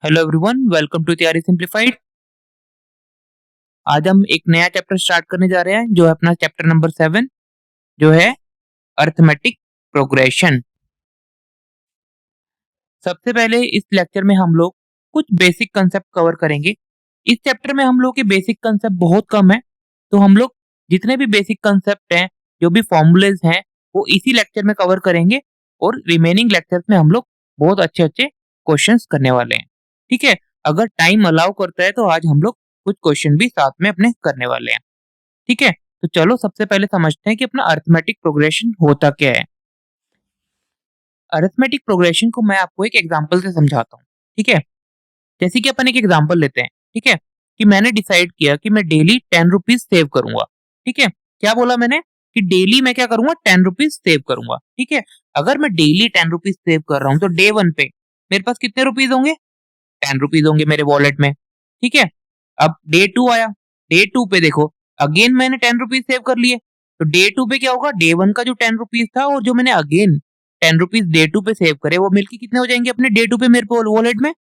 Hello everyone, welcome to theory simplified. आज हम एक नया चैप्टर स्टार्ट करने जा रहे हैं जो है अपना चैप्टर नंबर 7 जो है अरिथमेटिक प्रोग्रेशन। सबसे पहले इस लेक्चर में हम लोग कुछ बेसिक कंसेप्ट कवर करेंगे। इस चैप्टर में हम लोग के बेसिक कंसेप्ट बहुत कम है, तो हम लोग जितने भी बेसिक कंसेप्ट हैं, जो भी फॉर्मूलेज हैं, वो इसी लेक्चर में कवर करेंगे और रिमेनिंग लेक्चर्स में हम लोग बहुत अच्छे अच्छे क्वेश्चंस करने वाले हैं। ठीक है, अगर टाइम अलाउ करता है तो आज हम लोग कुछ क्वेश्चन भी साथ में अपने करने वाले हैं। ठीक है, तो चलो सबसे पहले समझते हैं कि अपना अरिथमेटिक प्रोग्रेशन होता क्या है। अरिथमेटिक प्रोग्रेशन को मैं आपको एक एग्जांपल से समझाता हूँ। ठीक है, जैसे कि अपन एक एग्जांपल लेते हैं। ठीक है, कि मैंने डिसाइड किया कि मैं डेली 10 रुपीज सेव करूंगा। ठीक है, क्या बोला मैंने कि डेली मैं क्या करूंगा, 10 रुपीज सेव करूंगा। ठीक है, अगर मैं डेली 10 रुपीज सेव कर रहा हूँ तो डे 1 पे मेरे पास कितने रुपीज होंगे, 10 रुपीज होंगे मेरे वॉलेट में। ठीक है, अब डे 2 आया, डे 2 पे देखो अगेन मैंने 10 रुपीज सेव कर लिए, तो डे 2 पे क्या होगा, डे 1 का जो 10 रुपीज था और जो मैंने अगेन 10 रुपीज डे 2 पे सेव करे वो मिलके कितने हो जाएंगे अपने डे 2 पे मेरे वॉलेट में,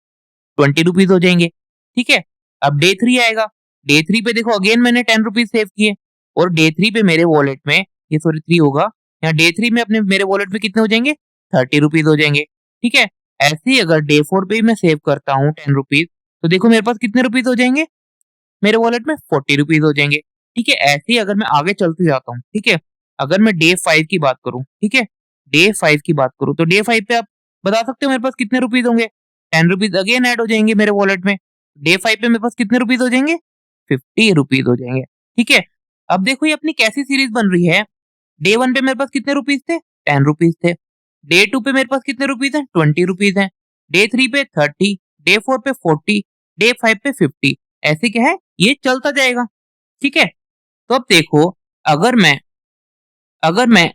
20 रुपीज हो जाएंगे। ठीक है, अब डे 3 आएगा, डे 3 पे देखो अगेन मैंने 10 रुपीज सेव किए और डे 3 पे मेरे वॉलेट में, ये सॉरी 3 होगा, यहाँ डे 3 में अपने मेरे वॉलेट में कितने हो जाएंगे, 30 रुपीज हो जाएंगे। ठीक है, ऐसे ही अगर डे 4 पे मैं सेव करता हूँ 10 रुपीज, तो देखो मेरे पास कितने रुपीज हो जाएंगे, मेरे वॉलेट में 40 रुपीज हो जाएंगे। ठीक है, ऐसे ही अगर मैं आगे चलते जाता हूँ, ठीक है, अगर मैं डे 5 की बात करूँ, ठीक है, डे 5 की बात करूँ तो डे 5 पे आप बता सकते हो मेरे पास कितने रुपीज होंगे, 10 रुपीज अगेन ऐड हो जाएंगे मेरे वॉलेट में। डे 5 पे मेरे पास कितने रुपीज हो जाएंगे, 50 रुपीज हो जाएंगे। ठीक है, अब देखो ये अपनी कैसी सीरीज बन रही है। डे 1 पे मेरे पास कितने रुपीज थे, 10 रुपीज थे। डे 2 पे मेरे पास कितने रुपीज हैं, 20 रुपीज हैं। डे 3 पे 30, डे 4 पे 40, डे 5 पे 50। ऐसे क्या है, ये चलता जाएगा। ठीक है, तो अब देखो अगर मैं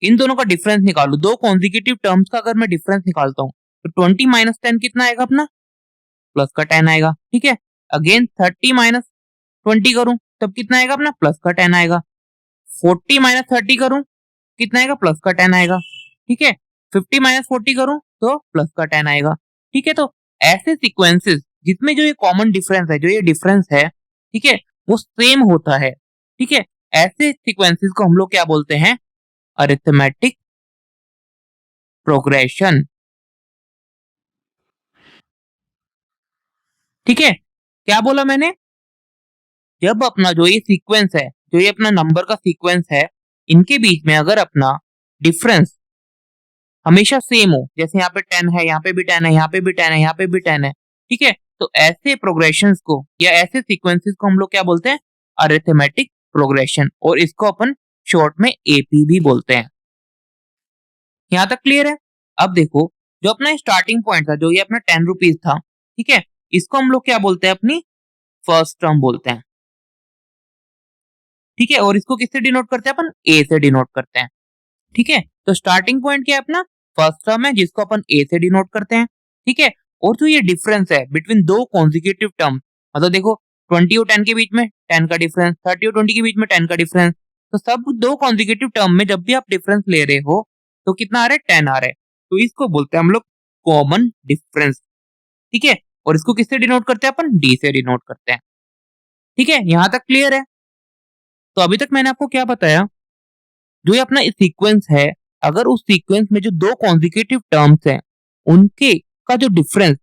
इन दोनों का डिफरेंस निकालू, दो कॉन्जिक्यूटिव टर्म्स का अगर मैं डिफरेंस निकालता हूँ तो 20 - 10 कितना आएगा अपना, प्लस का 10 आएगा। ठीक है, अगेन 30 - 20 करूं तब कितना आएगा अपना, प्लस का 10 आएगा। 40 - 30 करूं कितना आएगा, प्लस का 10 आएगा। ठीक है, 50 - 40 करूं तो प्लस का 10 आएगा। ठीक है, तो ऐसे सीक्वेंसेस जिसमें जो ये कॉमन डिफरेंस है, जो ये डिफरेंस है, ठीक है, वो सेम होता है। ठीक है, ऐसे सीक्वेंसेस को हम लोग क्या बोलते हैं, अरिथमेटिक प्रोग्रेशन। ठीक है, क्या बोला मैंने, जब अपना जो ये सीक्वेंस है, जो ये अपना नंबर का सीक्वेंस है, इनके बीच में अगर अपना डिफरेंस हमेशा सेम हो, जैसे यहाँ पे 10 है, यहाँ पे भी 10 है, यहाँ पे भी 10 है, यहाँ पे भी 10 है। ठीक है, तो ऐसे प्रोग्रेशंस को या ऐसे सीक्वेंसेस को हम लोग क्या बोलते हैं, अरिथमेटिक प्रोग्रेशन, और इसको अपन शॉर्ट में एपी भी बोलते हैं। यहाँ तक क्लियर है। अब देखो जो अपना स्टार्टिंग पॉइंट था, जो ये अपना 10 रुपीज था, ठीक है, इसको हम लोग क्या बोलते हैं, अपनी फर्स्ट टर्म बोलते हैं। ठीक है, और इसको किससे डिनोट करते हैं, अपन ए से डिनोट करते हैं। ठीक है, तो स्टार्टिंग पॉइंट क्या है अपना, फर्स्ट टर्म है जिसको अपन ए से डिनोट करते हैं। ठीक है, और जो ये डिफरेंस है बिटवीन दो कॉन्जिक्यूटिव टर्म, मतलब देखो 20 और 10 के बीच में 10 का डिफरेंस, 30 और 20 के बीच में 10 का डिफरेंस, तो सब दो कॉन्जिक्यूटिव टर्म में जब भी आप डिफरेंस ले रहे हो तो कितना आ रहा है, 10 आ रहा है, तो इसको बोलते हैं हम लोग कॉमन डिफरेंस। ठीक है, और इसको किससे डिनोट करते हैं, अपन डी से डिनोट करते हैं। ठीक है, यहां तक क्लियर है। तो अभी तक मैंने आपको क्या बताया, जो ये अपना सीक्वेंस है, अगर उस सीक्वेंस में जो दो कॉन्जिक्यूटिव टर्म्स हैं, उनके का जो डिफरेंस,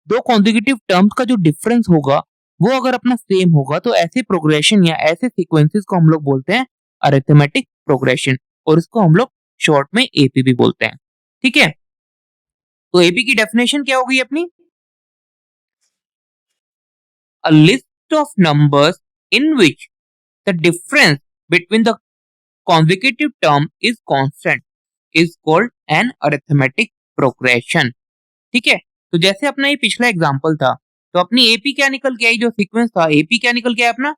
दो कॉन्जिक्यूटिव टर्म्स का जो डिफरेंस होगा वो अगर अपना सेम होगा, तो ऐसे प्रोग्रेशन या ऐसे सीक्वेंसेस को हम लोग बोलते हैं अरिथमेटिक प्रोग्रेशन, और इसको हम लोग शॉर्ट में एपी भी बोलते हैं। ठीक है, तो एपी की डेफिनेशन क्या होगी अपनी, a list of numbers in which the difference between the consecutive term is constant is called an arithmetic progression। ठीक है, तो जैसे अपना ये पिछला एग्जांपल था, तो अपनी एपी क्या निकल के आई, जो सीक्वेंस था एपी क्या निकल के आया अपना,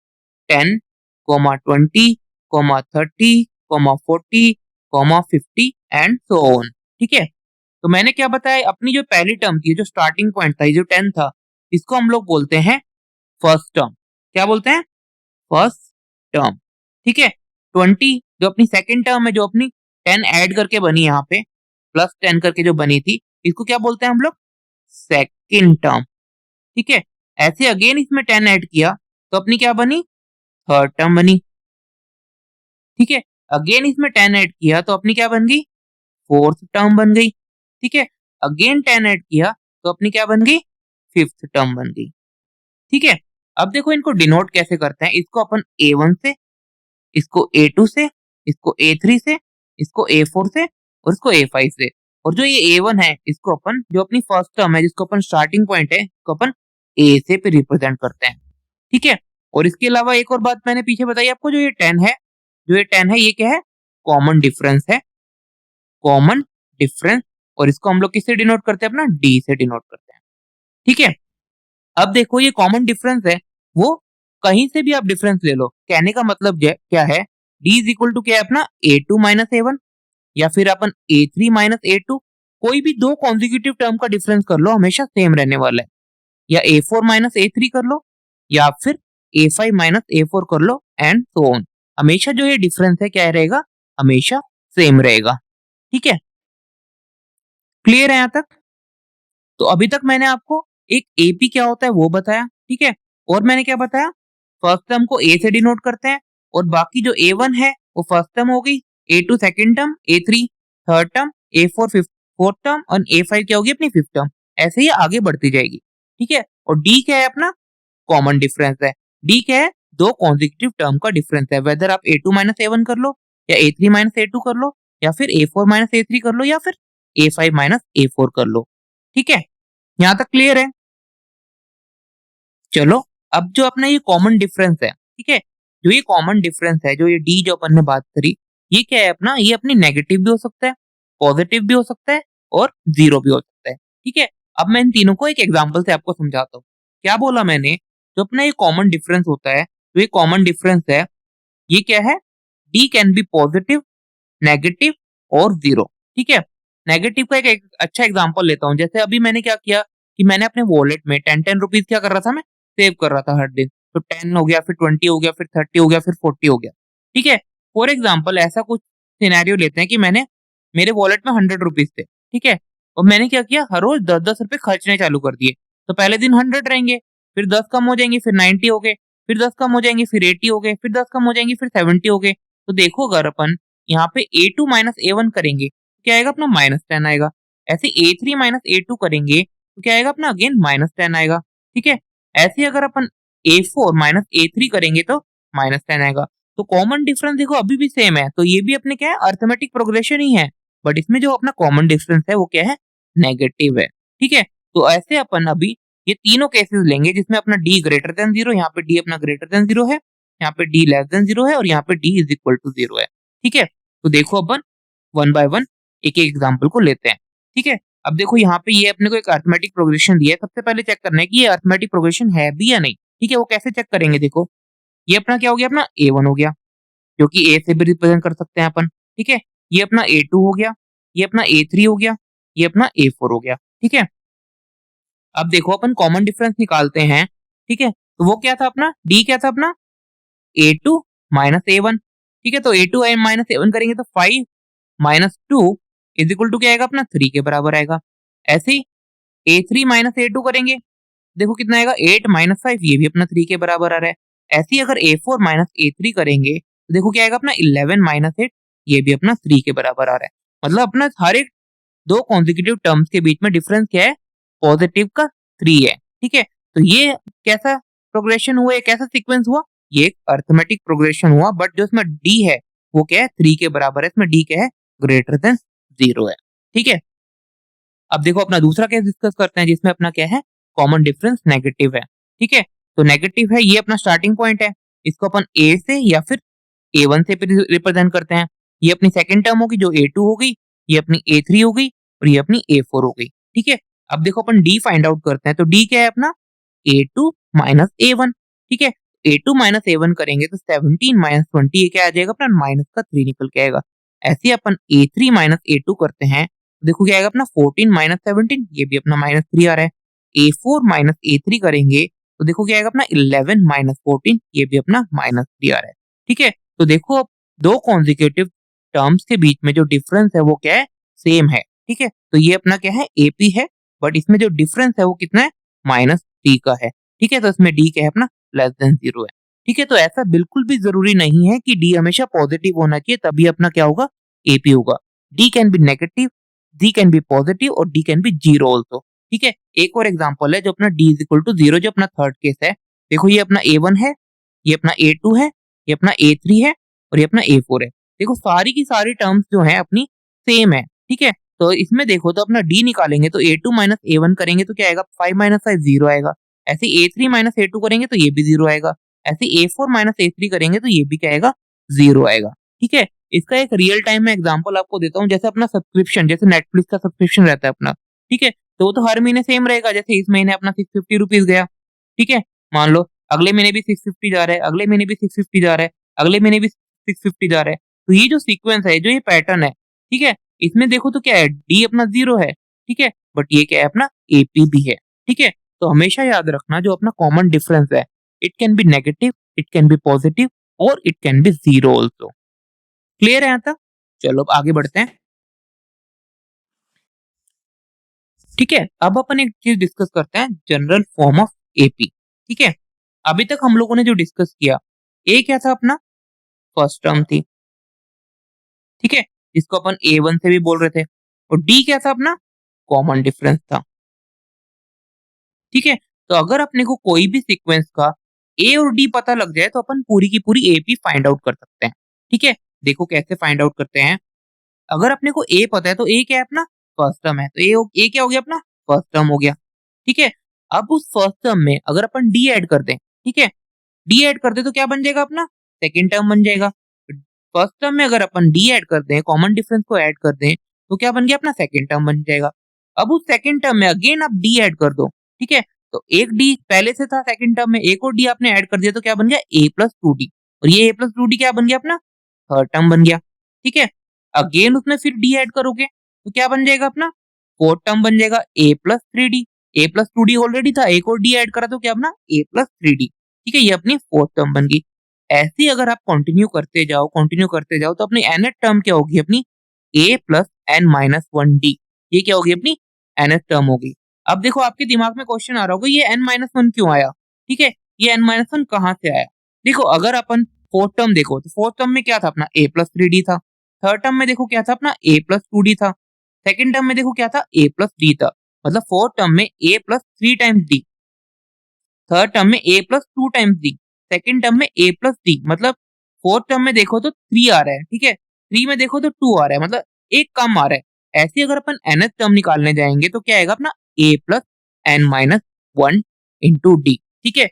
10, 20, 30, 40, 50 एंड सो ऑन। ठीक है, तो मैंने क्या बताया, अपनी जो पहली टर्म थी, जो स्टार्टिंग पॉइंट था, ये जो 10 था, इसको हम लोग बोलते हैं फर्स्ट टर्म। क्या बोलते हैं, फर्स्ट टर्म। ठीक है, 20 जो अपनी सेकंड टर्म है, जो अपनी 10 ऐड करके बनी यहाँ पे, प्लस 10 करके जो बनी थी, इसको क्या बोलते हैं हम लोग? Second term. ठीक है, ऐसे अगेन इसमें 10 ऐड किया तो अपनी क्या बनी? थर्ड टर्म बनी। ठीक है, अगेन इसमें 10 ऐड किया तो अपनी क्या बन गई? फोर्थ टर्म बन गई। ठीक है, अगेन 10 ऐड किया तो अपनी क्या बन गई? फिफ्थ टर्म बन गई। ठीक है, अब देखो इनको डिनोट कैसे करते हैं। इसको अपन A1 से, इसको A2 से, इसको A3 से, इसको A4 से और इसको A5 से। और जो ये A1 है इसको अपन, जो अपनी फर्स्ट टर्म है जिसको अपन स्टार्टिंग पॉइंट है, इसको अपन A से पे रिप्रेजेंट करते हैं। ठीक है, और इसके अलावा एक और बात मैंने पीछे बताई आपको, जो ये 10 है, जो ये 10 है ये क्या है? कॉमन डिफरेंस है, कॉमन डिफरेंस। और इसको हम लोग किससे डिनोट करते हैं? अपना D से डिनोट करते हैं। ठीक है, अब देखो ये कॉमन डिफरेंस है, वो कहीं से भी आप डिफरेंस ले लो। कहने का मतलब क्या है? D इज इक्वल टू क्या है अपना? A2 माइनस A1, या फिर अपन A3 माइनस A2। कोई भी दो कॉन्जिक्यूटिव टर्म का डिफरेंस कर लो, हमेशा सेम रहने वाला है। या A4 माइनस A3 कर लो, या फिर A5 माइनस A4 कर लो, एंड सो ऑन। हमेशा जो ये डिफरेंस है क्या रहेगा? हमेशा सेम रहेगा। ठीक है, क्लियर है यहाँ तक? तो अभी तक मैंने आपको एक एपी क्या होता है वो बताया। ठीक है, और मैंने क्या बताया? फर्स्ट टर्म को ए से डिनोट करते हैं, और बाकी जो A1 है वो फर्स्ट टर्म हो गई, A2 second term, A3 third term, A4 fourth term और A5 क्या होगी? अपनी फिफ्थ टर्म। ऐसे ही आगे बढ़ती जाएगी। ठीक है, और डी क्या है अपना? कॉमन डिफरेंस है। डी क्या है? दो कॉन्जिक्यूटिव टर्म का डिफरेंस है। वेदर आप A2 माइनस A1 कर लो, या A3 माइनस A2 कर लो, या फिर A4 माइनस A3 कर लो, या फिर A5 माइनस A4 कर लो। ठीक है, यहाँ तक क्लियर है? चलो, अब जो अपना ये कॉमन डिफरेंस है, ठीक है, जो ये कॉमन डिफरेंस है, जो ये डी जो अपन ने बात करी, ये क्या है अपना? ये अपनी नेगेटिव भी हो सकता है, पॉजिटिव भी हो सकता है और जीरो भी हो सकता है। ठीक है, अब मैं इन तीनों को एक एग्जांपल से आपको समझाता हूँ। क्या बोला मैंने? जो अपना ये कॉमन डिफरेंस होता है, जो ये कॉमन डिफरेंस है, ये क्या है? D can be positive, negative और जीरो। ठीक है, नेगेटिव का एक अच्छा एग्जांपल लेता हूँ। जैसे अभी मैंने क्या किया कि मैंने अपने वॉलेट में 10 रुपीज क्या कर रहा था? मैं सेव कर रहा था हर दिन। तो 10 हो गया, फिर 20 हो गया, फिर 30 हो गया, फिर 40 हो गया। ठीक है, फॉर एग्जाम्पल ऐसा कुछ सिनेरियो लेते हैं कि मैंने, मेरे वॉलेट में 100 रुपीज थे। ठीक है, और मैंने क्या किया? हर रोज 10-10 रुपए खर्चने चालू कर दिए। तो पहले दिन 100 रहेंगे, फिर 10 कम हो जाएंगे, फिर 90 हो गए, फिर 10 कम हो जाएंगे, फिर 80 हो गए, फिर 10 कम हो जाएंगे, फिर 70 हो गए। तो देखो, अगर अपन यहाँ पे A2 माइनस A1 करेंगे तो क्या आएगा? अपना -10 आएगा। ऐसे A3 माइनस A2 करेंगे तो क्या आएगा? अपना अगेन -10 आएगा। ठीक है, ऐसे अगर अपन A4 माइनस A3 करेंगे तो -10 आएगा। तो कॉमन डिफरेंस देखो अभी भी सेम है, तो ये भी अपने क्या है? अर्थमेटिक प्रोग्रेशन ही है, बट इसमें जो अपना कॉमन डिफरेंस है वो क्या है? नेगेटिव है। ठीक है, तो ऐसे अपन अभी ये तीनों केसेस लेंगे जिसमें अपना D ग्रेटर देन 0, यहाँ पे D अपना ग्रेटर देन 0 है, यहाँ पे D लेस देन 0 है, और यहाँ पे D इज इक्वल टू 0 है। ठीक है, तो देखो अपन वन बाय वन एक एक एग्जांपल को लेते हैं। ठीक है, अब देखो यहाँ पे ये अपने को एक अर्थमेटिक प्रोग्रेशन दिया है। सबसे पहले चेक करना है कि ये अर्थमेटिक प्रोग्रेशन है भी या नहीं। ठीक है, वो कैसे चेक करेंगे? देखो, ये अपना क्या हो गया? अपना A1 हो गया, जो कि A से भी रिप्रेजेंट कर सकते हैं अपन। ठीक है, ये अपना A2 हो गया, ये अपना A3 हो गया, ये अपना A4 हो गया। ठीक है, अब देखो अपन कॉमन डिफरेंस निकालते हैं। ठीक है, तो वो क्या था अपना? D क्या था अपना? A2 minus A1। ठीक है, तो A2 माइनस A1 करेंगे तो 5 माइनस 2 इज इक्वल टू क्या आएगा? अपना 3 के बराबर आएगा। ऐसे ही A3 माइनस A2 करेंगे, देखो कितना आएगा? 8 माइनस 5, ये भी अपना 3 के बराबर आ रहा है। ऐसे ही अगर A4 माइनस A3 करेंगे तो देखो क्या आएगा? अपना 11 माइनस 8, ये भी अपना 3 के बराबर आ रहा है। मतलब अपना हर एक दो कॉन्जिक्यूटिव टर्म्स के बीच में डिफरेंस क्या है? पॉजिटिव का 3 है। ठीक है, तो ये कैसा प्रोग्रेशन हुआ? कैसा सीक्वेंस हुआ? ये एक अर्थमेटिक प्रोग्रेशन हुआ, बट जो इसमें डी है वो क्या है? 3 के बराबर है। इसमें डी क्या है? ग्रेटर देन 0 है। ठीक है, अब देखो अपना दूसरा केस डिस्कस करते हैं जिसमें अपना क्या है? कॉमन डिफरेंस नेगेटिव है। ठीक है, तो नेगेटिव है, ये अपना स्टार्टिंग पॉइंट है। इसको अपन ए से या फिर A1 से रिप्रेजेंट करते हैं। ये अपनी सेकंड टर्म होगी जो A2 हो गई, ये अपनी A3 हो गई और ये अपनी A4 हो गई। ठीक है, अब देखो अपन D फाइंड आउट करते हैं। तो D क्या है अपना? A2 minus A1। ठीक है, A2 माइनस A1 करेंगे तो 17 माइनस 20 ये क्या आ जाएगा? अपना माइनस का 3 निकल के आएगा। ऐसे ही अपन A3 माइनस A2 करते हैं तो देखो क्या आएगा? अपना 14 माइनस 17, ये भी अपना -3 आ रहा है। A4 माइनस A3 करेंगे तो देखो क्या आएगा? अपना 11 माइनस 14, ये भी अपना -3 आ रहा है। ठीक है, तो देखो अब दो कॉन्जिक्यूटिव टर्म्स के बीच में जो डिफरेंस है वो क्या है? सेम है। ठीक है, तो ये अपना क्या है AP है, बट इसमें जो डिफरेंस है वो कितना है -3 का है, ठीक है, तो इसमें D क्या है अपना लेस देन 0 है, ठीक है, तो ऐसा बिल्कुल भी जरूरी नहीं है कि D हमेशा पॉजिटिव होना चाहिए तभी अपना क्या होगा AP होगा। D can be negative, D can be positive और D कैन बी 0 ऑल्सो, ठीक है। एक और एग्जांपल है जो अपना D इज इक्वल टू 0 जो अपना थर्ड केस है, देखो ये अपना A1 है, ये अपना A2 है, ये अपना A3 है और ये अपना A4 है। देखो सारी की सारी टर्म्स जो है अपनी सेम है, ठीक है, तो इसमें देखो तो अपना D निकालेंगे तो A2 माइनस A1 करेंगे तो क्या आएगा 5 माइनस 5 0 आएगा, ऐसे A3 माइनस A2 करेंगे तो ये भी 0 आएगा, ऐसे A4 माइनस A3 करेंगे तो ये भी क्या आएगा 0 आएगा, ठीक है। इसका एक रियल टाइम में एग्जांपल आपको देता हूँ, जैसे अपना सब्सक्रिप्शन, जैसे नेटफ्लिक्स का सब्सक्रिप्शन रहता है अपना, ठीक है, तो वो तो हर महीने सेम रहेगा, जैसे इस महीने अपना 650 रुपीज गया, ठीक है, मान लो अगले महीने भी 650 जा रहा है, अगले महीने भी 650 जा रहा है, अगले महीने भी 650 जा रहा है, तो ये जो सीक्वेंस है, जो ये पैटर्न है, ठीक है, इसमें देखो तो क्या है D अपना 0 है, ठीक है, बट ये क्या है अपना AP भी है, ठीक है, तो हमेशा याद रखना जो अपना कॉमन डिफरेंस है, it can be negative, it can be positive और it can be 0 also. Clear है यहाँ तक? चलो अब आगे बढ़ते हैं, ठीक है, अब अपन एक चीज डिस्कस करते हैं, जनरल फॉर्म ऑफ AP, ठीक है। अभी तक हम लोगों ने जो डिस्कस किया, A क्या था अपना फर्स्ट टर्म थी, ठीक है, जिसको अपन A1 से भी बोल रहे थे, और D क्या था अपना कॉमन डिफरेंस था, ठीक है। तो अगर अपने को कोई भी सीक्वेंस का A और D पता लग जाए तो अपन पूरी की पूरी AP फाइंड आउट कर सकते हैं, ठीक है। देखो कैसे फाइंड आउट करते हैं, अगर अपने को A पता है तो A क्या है अपना फर्स्ट टर्म है, तो A क्या हो गया अपना फर्स्ट टर्म हो गया, ठीक है। अब उस फर्स्ट टर्म में अगर अपन D ऐड कर दें, ठीक है, D ऐड कर दे तो क्या बन जाएगा अपना सेकंड टर्म बन जाएगा। फर्स्ट टर्म में अगर अपन D ऐड कर दें, कॉमन डिफरेंस को ऐड कर दें, तो क्या बन गया अपना सेकंड टर्म बन जाएगा। अब उस सेकंड टर्म में अगेन आप D ऐड कर दो, ठीक है, तो एक D पहले से था सेकंड टर्म में, एक और D आपने ऐड कर दिया तो क्या बन गया A प्लस 2D, और ये A प्लस 2D क्या बन गया अपना थर्ड टर्म बन गया, ठीक है। अगेन उसमें फिर D ऐड करोगे तो क्या बन जाएगा अपना फोर्थ टर्म बन जाएगा A plus 3D, A plus 2D already था, एक और D ऐड करा तो क्या अपना A प्लस 3D, ठीक है, ये अपनी फोर्थ टर्म बन गई। ऐसे ही अगर आप कंटिन्यू करते जाओ तो अपनी nth टर्म क्या होगी अपनी A plus n minus 1D, ये क्या होगी अपनी nth टर्म होगी। अब देखो आपके दिमाग में क्वेश्चन आ रहा होगा ये n माइनस 1 क्यों आया, ठीक है, ये n माइनस 1 कहाँ से आया। देखो अगर अपन फोर्थ टर्म देखो तो फोर्थ टर्म में क्या था अपना A प्लस 3D था, थर्ड टर्म में देखो क्या था अपना A प्लस 2D था, सेकंड टर्म में देखो क्या था A प्लस D था, मतलब फोर्थ टर्म में A plus 3 times D, third term में A plus 2 times D, second term में A प्लस D, मतलब फोर्थ टर्म में देखो तो 3 आ रहा है, ठीक है, 3 में देखो तो 2 आ रहा है, मतलब एक कम आ रहा है। ऐसे अगर अपन nth टर्म निकालने जाएंगे तो क्या आएगा अपना A plus n minus 1 into D, ठीक है।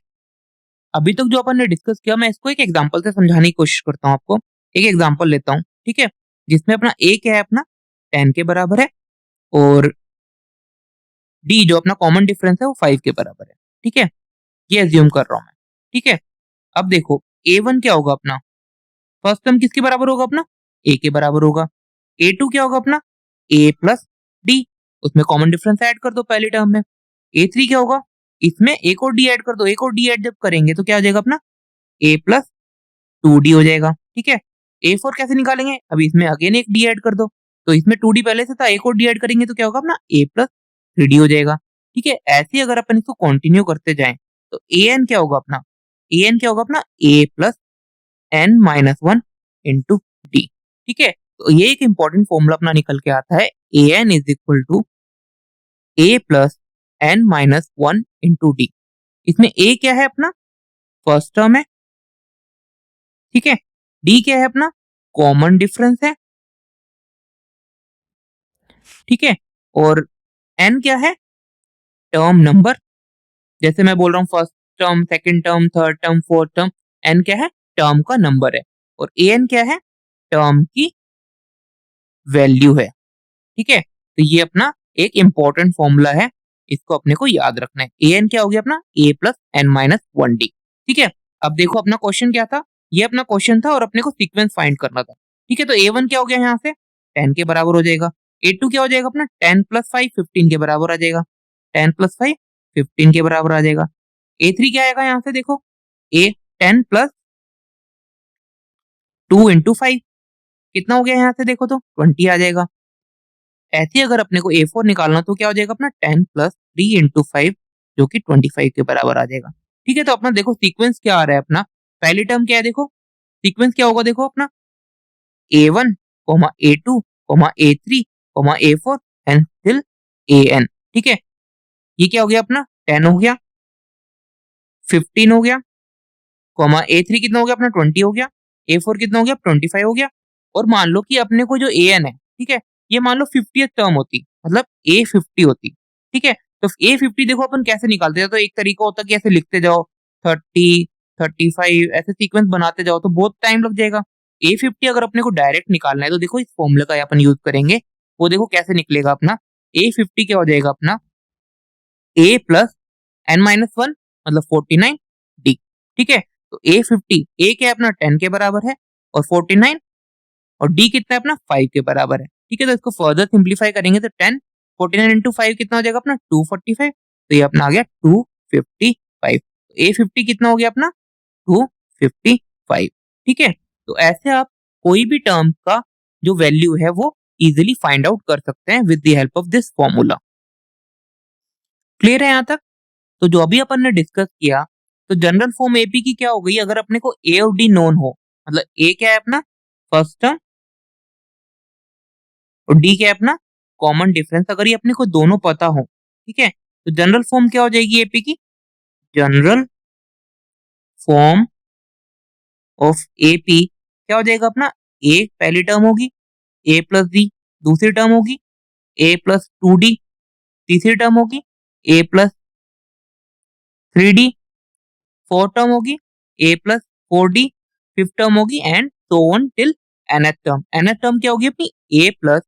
अभी तक जो अपन ने डिस्कस किया मैं इसको एक एग्जांपल से समझाने की कोशिश करता हूँ आपको। एक एग्जांपल लेता हूँ, ठीक है, जिसमें अपना A क्या है अपना 10 के बराबर है और D जो अपना कॉमन डिफरेंस है वो 5 के बराबर है, ठीक है, ये अज्यूम कर रहा हूँ मैं, ठीक है। अब देखो A1 क्या होगा अपना फर्स्ट टर्म किसके बराबर होगा अपना A के बराबर होगा, A2 क्या होगा अपना A प्लस D, उसमें कॉमन डिफरेंस ऐड कर दो पहली टर्म में। A3 क्या होगा इसमें एक और D ऐड कर दो, एक और D ऐड जब करेंगे तो क्या हो जाएगा अपना A प्लस 2D हो जाएगा, ठीक है। A4 कैसे निकालेंगे, अभी इसमें अगेन एक D ऐड कर दो, तो इसमें 2D पहले से था, एक और D ऐड करेंगे तो क्या होगा अपना A प्लस 3D हो जाएगा, ठीक है। ऐसे ही अगर अपन इसको कंटिन्यू करते जाएं तो AN क्या होगा अपना AN क्या होगा अपना A plus n minus 1 into D, ठीक है। तो ये एक इंपॉर्टेंट फॉर्मूला अपना निकल के आता है AN is equal to A plus n minus 1 into D। इसमें A क्या है अपना फर्स्ट टर्म है, ठीक है, D क्या है अपना कॉमन डिफरेंस है, ठीक है, और n क्या है टर्म नंबर, जैसे मैं बोल रहा हूँ first term second term third term fourth term, n क्या है टर्म का नंबर है, और an क्या है टर्म की वैल्यू है, ठीक है। तो ये अपना एक इंपॉर्टेंट फॉर्मूला है, इसको अपने को याद रखना है। an क्या हो गया अपना a plus n minus 1D, ठीक है। अब देखो अपना क्वेश्चन क्या था, ये अपना क्वेश्चन था और अपने को सीक्वेंस फाइंड करना था, ठीक है। तो A1 क्या हो गया यहाँ से 10 के बराबर हो जाएगा, A2 क्या हो जाएगा अपना 10 प्लस 5 15 के बराबर आ जाएगा, 10 प्लस 5 15 के बराबर आ जाएगा। A3 क्या आएगा यहाँ से देखो A 10 प्लस 2 इंटू 5 कितना हो गया यहाँ से देखो तो 20 आ जाएगा, ऐसे अगर अपने को A4 निकालना तो क्या हो जाएगा अपना 10 प्लस 3 इंटू 5 जो कि 25 के बराबर आ जाएगा। ठीक है, तो अपना देखो सीक्वेंस क्या आ रहा है अपना, पहली टर्म क्या है देखो, सीक्वेंस क्या होगा देखो अपना A1, A2, A3, A4 and till AN। ठीक है, ये क्या हो गया अपना 10 हो गया, 15 हो गया, A3 कितना हो गया अपना 20 हो गया, A4 कितना हो गया 25 हो गया। और मान लो कि अपने को जो AN है, ठीक है, ये मान लो 50th टर्म होती, मतलब A50 होती। ठीक है, तो A50 देखो अपन कैसे निकालते हैं, तो एक तरीका होता है कि ऐसे लिखते जाओ 30, 35 ऐसे सीक्वेंस बनाते जाओ तो बहुत टाइम लग जाएगा। A50 अगर अपने को डायरेक्ट निकालना है तो देखो इस फॉर्मूले का अपन यूज करेंगे, वो देखो कैसे निकलेगा अपना। A50 क्या हो जाएगा अपना A प्लस n-1 मतलब 49 D। ठीक है, तो A50 A क्या है अपना 10 के बराबर है और 49 और D कितना है अपना 5 के बराबर है। ठीक है, तो इसको फर्दर सिंप्लीफाई करेंगे तो 10 49 इंटू 5 कितना हो जाएगा अपना 245, तो ये अपना आ गया 255। A50 कितना हो गया अपना 255। ठीक है, तो ऐसे आप कोई भी टर्म का जो वैल्यू है वो इजिली फाइंड आउट कर सकते हैं with the help of this formula. Clear है यहाँ तक? तो जो अभी अपन ने डिस्कस किया, तो जनरल फॉर्म एपी की क्या हो गई, अगर अपने को ए और डी नोन हो, मतलब ए क्या है अपना फर्स्ट टर्म और डी क्या है अपना कॉमन डिफरेंस, अगर ये अपने को दोनों पता हो, ठीक है, तो जनरल फॉर्म क्या हो जाएगी एपी की, जनरल फॉर्म ऑफ एपी क्या हो जाएगा अपना, ए पहली टर्म होगी, ए प्लस डी दूसरी टर्म होगी, ए प्लस 2d तीसरी टर्म होगी, ए प्लस 3d फोर्थ टर्म होगी, ए प्लस 4d फिफ्थ टर्म होगी and so on till nth term. nth term क्या होगी अपनी a plus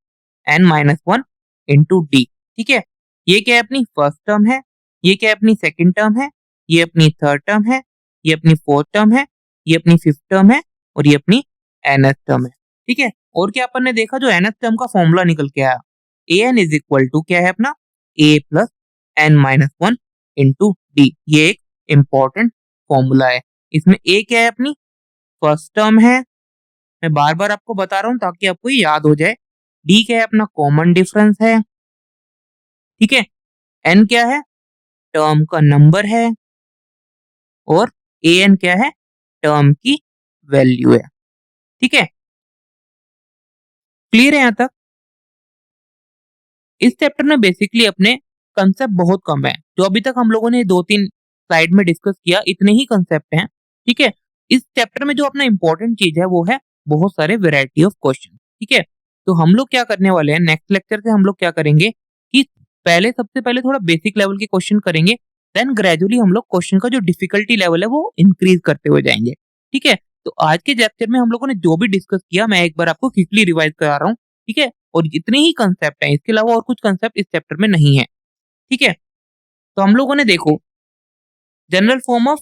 n-1 into D. ठीक है, ये क्या है अपनी फर्स्ट टर्म है, ये क्या है अपनी सेकंड टर्म है, ये अपनी थर्ड टर्म है, ये अपनी फोर्थ टर्म है, ये अपनी फिफ्थ टर्म है और ये अपनी nth टर्म है। ठीक है, और क्या अपन ने देखा जो nth टर्म का फॉर्मूला निकल के आया, an इज इक्वल टू क्या है अपना a plus n-1 into D. ये एक इंपॉर्टेंट फॉर्मूला है। इसमें ए क्या है अपनी फर्स्ट टर्म है, मैं बार बार आपको बता रहा हूं ताकि आपको ये याद हो जाए। डी क्या है अपना कॉमन डिफरेंस है, ठीक है, एन क्या है टर्म का नंबर है और ए एन क्या है टर्म की वैल्यू है। ठीक है, क्लियर है यहां तक? इस चैप्टर में बेसिकली अपने कंसेप्ट बहुत कम है, जो अभी तक हम लोगों ने 2-3 स्लाइड में डिस्कस किया इतने ही कंसेप्ट हैं। ठीक है, इस चैप्टर में जो अपना इंपॉर्टेंट चीज है वो है बहुत सारे वेराइटी ऑफ क्वेश्चन। ठीक है, तो हम लोग क्या करने वाले हैं नेक्स्ट लेक्चर से, हम लोग क्या करेंगे कि पहले सबसे पहले थोड़ा बेसिक लेवल के क्वेश्चन करेंगे, देन ग्रेजुअली हम लोग क्वेश्चन का जो डिफिकल्टी लेवल है वो इंक्रीज करते हुए जाएंगे। ठीक है, तो आज के चैप्टर में हम लोगों ने जो भी डिस्कस किया मैं एक बार आपको क्विकली रिवाइज करा रहा हूँ। ठीक है, और जितने ही कंसेप्ट हैं इसके अलावा और कुछ कंसेप्ट इस चैप्टर में नहीं है। ठीक है, तो हम लोगों ने देखो जनरल फॉर्म ऑफ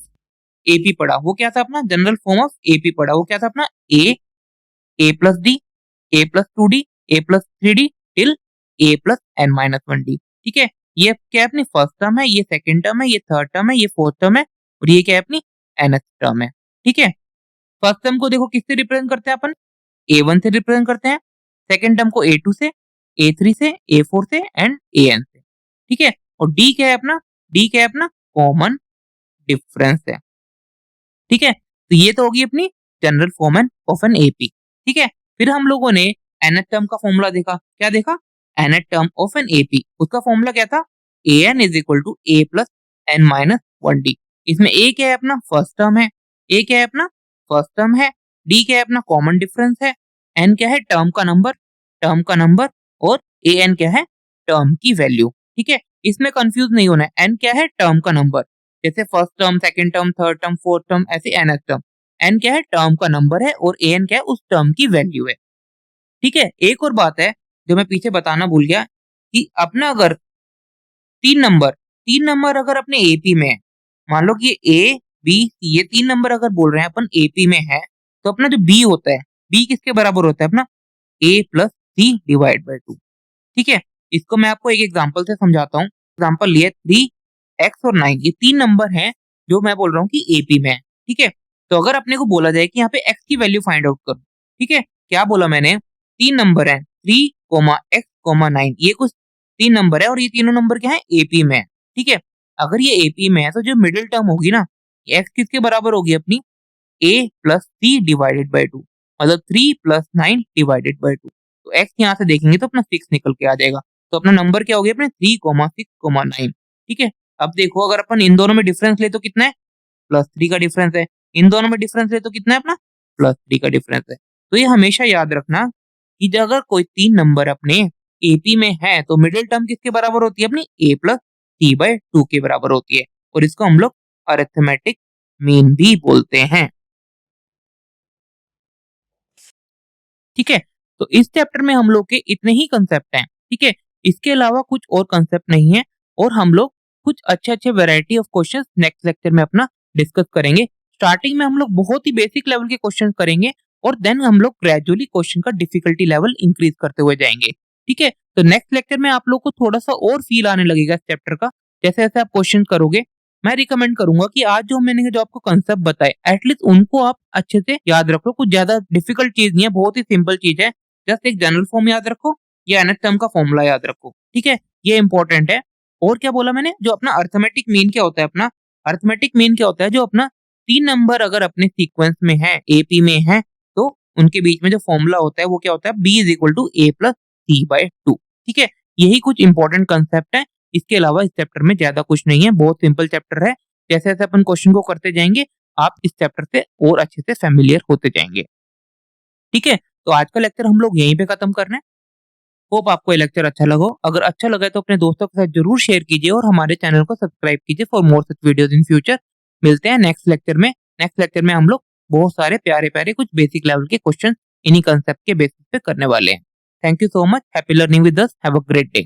एपी पढ़ा, वो क्या था अपना जनरल फॉर्म ऑफ एपी पढ़ा, वो क्या था अपना ए प्लस डी, ए प्लस 2d, ए प्लस 3d टिल ए प्लस n-1d। ठीक है, ये क्या है अपनी फर्स्ट टर्म है, ये सेकंड टर्म है, ये थर्ड टर्म है, ये फोर्थ टर्म है और ये क्या है अपनी nth टर्म है। ठीक है, फर्स्ट टर्म को देखो किससे रिप्रेजेंट करते हैं अपन, a1 से रिप्रेजेंट करते हैं, सेकंड टर्म को a2 से, a3 से, a4 से एंड an से। ठीक है, और d क्या है अपना, d क्या है अपना कॉमन डिफरेंस है। ठीक है, तो ये तो होगी अपनी general form of N AP. ठीक है, फिर हम लोगों ने nth टर्म का फॉर्मूला देखा, क्या देखा nth term of N AP, उसका फॉर्मूला क्या था an is equal to a plus n-1d। इसमें a क्या है अपना फर्स्ट टर्म है, a क्या है अपना फर्स्ट टर्म है, d क्या है अपना कॉमन डिफरेंस है, n क्या है टर्म का नंबर और an क्या है टर्म की वैल्यू। ठीक है, इसमें कंफ्यूज नहीं होना है, n क्या है टर्म का नंबर, जैसे first term second term third term fourth term ऐसे nth टर्म, n क्या है टर्म का नंबर है और an क्या है उस टर्म की वैल्यू है। ठीक है, एक और बात है जो मैं पीछे बताना भूल गया कि अपना अगर तीन नंबर अगर अपने एपी में है, मान लो कि ए बी सी ये 3 नंबर अगर बोल रहे हैं अपन एपी में है, तो अपना जो बी होता है, बी किसके बराबर होता है अपना ए प्लस सी डिवाइड बाई 2। ठीक है, इसको मैं आपको एक एग्जांपल से समझाता हूँ। एग्जांपल लिए 3x और 9 ये 3 नंबर हैं जो मैं बोल रहा हूँ कि एपी में है। ठीक है, तो अगर अपने को बोला जाए कि यहाँ पे x की वैल्यू फाइंड आउट करो, ठीक है, क्या बोला मैंने 3 नंबर है 3, x, 9 ये कुछ 3 नंबर है और ये तीनों नंबर क्या है एपी में है, ठीक है। अगर ये एपी में है तो जो मिडिल टर्म होगी ना x किसके बराबर होगी अपनी a plus C divided by 2 मतलब 3 प्लस 9 डिवाइडेड बाई 2। तो x यहाँ से देखेंगे तो अपना 6 निकल के आ जाएगा। तो अपना नंबर क्या हो गया अपने 3,6,9, ठीक है। अब देखो अगर अपन इन दोनों में डिफरेंस ले तो कितना है +3 का डिफरेंस है, इन दोनों में डिफरेंस ले तो कितना है अपना +3 का डिफरेंस है। तो ये हमेशा याद रखना कि जब अगर कोई 3 नंबर अपने एपी में है तो मिडिल टर्म किसके बराबर होती है अपनी a प्लस सी बाय 2 के बराबर होती है और इसको हम लोग अरिथमेटिक मीन भी बोलते हैं, ठीक है। तो इस चैप्टर में हम लोग के इतने ही कंसेप्ट हैं, ठीक है। इसके अलावा कुछ और कंसेप्ट नहीं है और हम लोग कुछ अच्छे-अच्छे variety of questions next lecture में अपना डिस्कस करेंगे। स्टार्टिंग में हम लोग बहुत ही बेसिक लेवल के क्वेश्चन करेंगे और देन हम लोग ग्रेजुअली क्वेश्चन का डिफिकल्टी लेवल इंक्रीज करते हुए जाएंगे, ठीक है। तो नेक्स्ट लेक्चर में आप लोग को थोड़ा सा और फील आने लगेगा इस चैप्टर का। जैसे-जैसे आप क्वेश्चन करोगे मैं रिकमेंड करूंगा कि आज जो आपको कंसेप्ट बताए एटलीस्ट उनको आप अच्छे से याद रखो। कुछ ज्यादा डिफिकल्ट चीज नहीं है, बहुत ही सिंपल चीज है। जस्ट एक जनरल फॉर्म याद रखो या nth टर्म का फॉर्मूला याद रखो, ठीक है। ये इंपॉर्टेंट है। और क्या बोला मैंने, जो अपना अर्थमेटिक मीन क्या होता है, अपना अर्थमेटिक मीन क्या होता है, जो अपना 3 नंबर अगर अपने सीक्वेंस में है एपी में है तो उनके बीच में जो फॉर्मूला होता है वो क्या होता है b is equal to a plus C by 2, ठीक है। यही कुछ इंपॉर्टेंट कंसेप्ट है। इसके अलावा इस चैप्टर में ज्यादा कुछ नहीं है, बहुत सिंपल चैप्टर है। जैसे जैसे अपन क्वेश्चन को करते जाएंगे आप इस चैप्टर से और अच्छे से फेमिलियर होते जाएंगे, ठीक है। तो आज का लेक्चर हम लोग यहीं पे खत्म कर रहे हैं। होप आपको ये लेक्चर अच्छा लगा। अगर अच्छा लगा है तो अपने दोस्तों के साथ जरूर शेयर कीजिए और हमारे चैनल को सब्सक्राइब कीजिए for more such videos in future. मिलते हैं नेक्स्ट लेक्चर में। नेक्स्ट लेक्चर में हम लोग बहुत सारे प्यारे प्यारे कुछ बेसिक लेवल के क्वेश्चन इन्हीं कंसेप्ट के बेसिस पे करने वाले हैं। Thank you so much. Happy learning with us. Have a great day.